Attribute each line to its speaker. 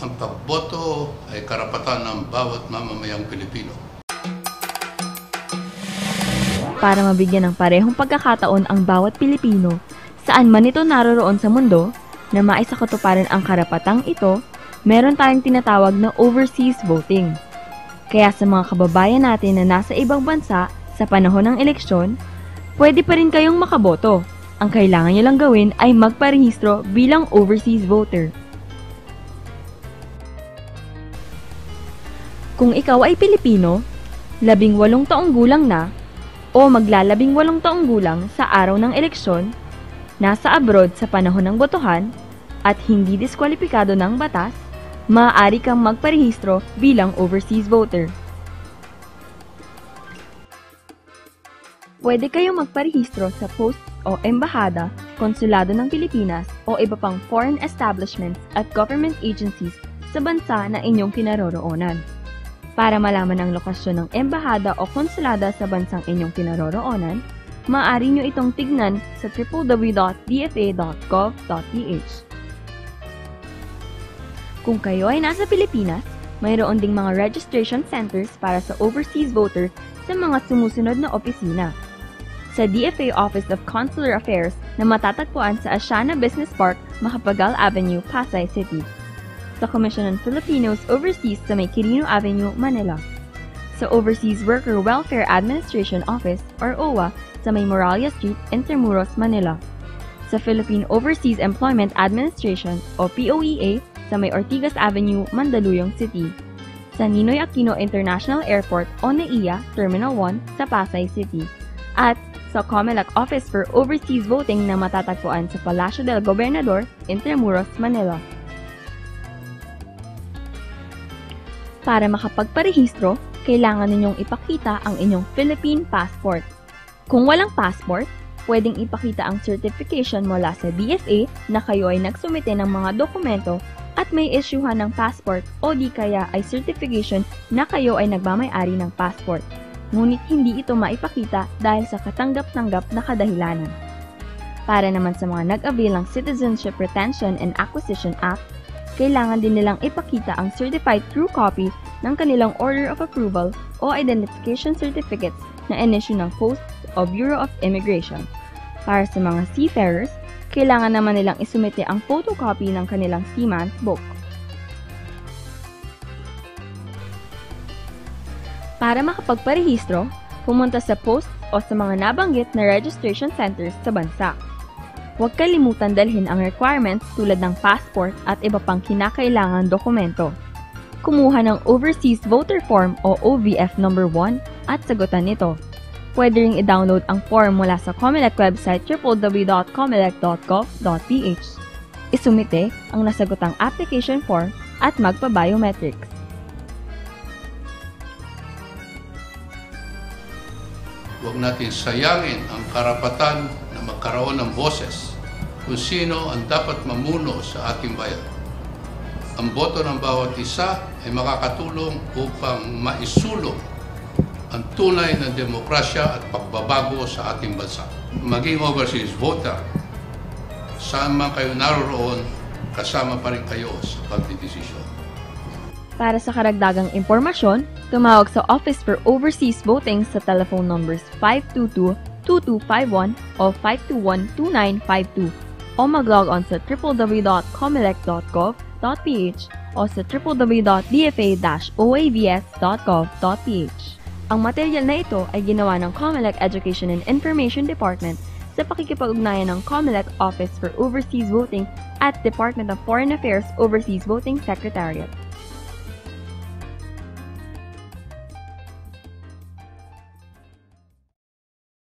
Speaker 1: Ang pagboto ay karapatan ng bawat mamamayang Pilipino.
Speaker 2: Para mabigyan ng parehong pagkakataon ang bawat Pilipino, saan man ito naroroon sa mundo, na maisakatuparan ang karapatang ito, meron tayong tinatawag na overseas voting. Kaya sa mga kababayan natin na nasa ibang bansa sa panahon ng eleksyon, pwede pa rin kayong makaboto. Ang kailangan nyo lang gawin ay magparehistro bilang overseas voter. Kung ikaw ay Pilipino, 18 taong gulang na, o maglalabing-8 taong gulang sa araw ng eleksyon, nasa abroad sa panahon ng botohan, at hindi diskwalipikado ng batas, maaari kang magparehistro bilang overseas voter. Pwede kayong magparehistro sa post o embahada, konsulado ng Pilipinas o iba pang foreign establishments at government agencies sa bansa na inyong kinaroroonan. Para malaman ang lokasyon ng embahada o konsulada sa bansang inyong kinaroroonan, maaari nyo itong tignan sa www.dfa.gov.ph. Kung kayo ay nasa Pilipinas, mayroon ding mga registration centers para sa overseas voter sa mga sumusunod na opisina. Sa DFA Office of Consular Affairs na matatagpuan sa Asiana Business Park, Macapagal Avenue, Pasay City. Sa Commission on Filipinos Overseas sa May Quirino Avenue, Manila. Sa Overseas Worker Welfare Administration Office or OWA sa May Moralia Street, Intramuros, Manila. Sa Philippine Overseas Employment Administration o POEA sa May Ortigas Avenue, Mandaluyong City. Sa Ninoy Aquino International Airport o NAIA Terminal 1 sa Pasay City. At sa COMELEC Office for Overseas Voting na matatagpuan sa Palacio del Gobernador, Intramuros, Manila. Para makapagparehistro, kailangan ninyong ipakita ang inyong Philippine passport. Kung walang passport, pwedeng ipakita ang certification mula sa DFA na kayo ay nagsumite ng mga dokumento at may issuehan ng passport o di kaya ay certification na kayo ay nagmamay-ari ng passport. Ngunit hindi ito maipakita dahil sa katanggap-tanggap na kadahilanan. Para naman sa mga nag-avail ng Citizenship Retention and Acquisition Act, kailangan din nilang ipakita ang certified true copy ng kanilang Order of Approval o Identification Certificates na in-issue ng Post o Bureau of Immigration. Para sa mga seafarers, kailangan naman nilang isumite ang photocopy ng kanilang seaman's book. Para makapagparehistro, pumunta sa post o sa mga nabanggit na registration centers sa bansa. Huwag kalimutan dalhin ang requirements tulad ng passport at iba pang kinakailangang dokumento. Kumuha ng Overseas Voter Form o OVF number 1 at sagutan ito. Pwede ring i-download ang form mula sa COMELEC website www.comelec.gov.ph. Isumite ang nasagutang application form at magpa-biometrics.
Speaker 1: Huwag natin sayangin ang karapatan na magkaroon ng boses kung sino ang dapat mamuno sa ating bayan. Ang boto ng bawat isa ay makakatulong upang maisulong ang tunay na demokrasya at pagbabago sa ating bansa. Maging overseas voter, saan man kayo naroroon, kasama pa rin kayo sa pagdidesisyon.
Speaker 2: Para sa karagdagang impormasyon, tumawag sa Office for Overseas Voting sa telephone numbers 522-2251 o 521-2952 o mag-log on sa www.comelec.gov.ph o sa www.dfa-oavs.gov.ph. Ang material na ito ay ginawa ng COMELEC Education and Information Department sa pakikipag-ugnayan ng COMELEC Office for Overseas Voting at Department of Foreign Affairs Overseas Voting Secretariat.